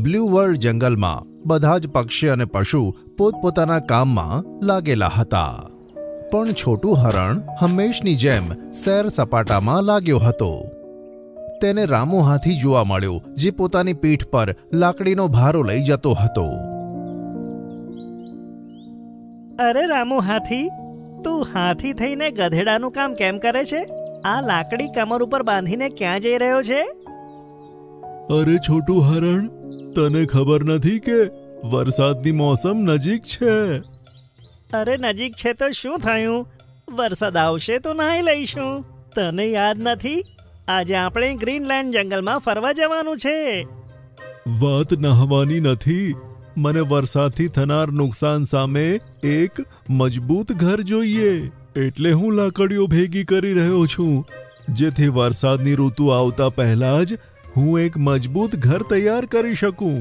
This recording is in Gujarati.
બ્લુ વર્લ્ડ જંગલમાં બધા જ પક્ષી અને પશુ પોતપોતાના કામમાં લાગેલા હતા, પણ છોટું હરણ હંમેશની જેમ સૈર સપાટામાં લાગ્યો હતો. તેને રામો હાથી જોવા મળ્યો, જે પોતાની પીઠ પર લાકડીનો ભારો લઈ જતો હતો. અરે રામુ હાથી, તું હાથી થઈને ગધેડાનું કામ કેમ કરે છે? આ લાકડી કમર ઉપર બાંધીને ક્યાં જઈ રહ્યો છે? અરે છોટું હરણ, તને ખબર નથી કે વરસાદની મોસમ નજીક છે? અરે નજીક છે તો શું થયું? વરસાદ આવશે તો નાહી લઈશું. તને યાદ નથી, આજે આપણે ગ્રીનલેન્ડ જંગલમાં ફરવા જવાનું છે. વાત નહાવાની નથી. મને વરસાદથી થનાર નુકસાન સામે એક મજબૂત ઘર જોઈએ, એટલે હું લાકડીઓ ભેગી કરી રહ્યો છું, જેથી વરસાદની ઋતુ આવતા પહેલા જ હું એક મજબૂત ઘર તૈયાર કરી શકું.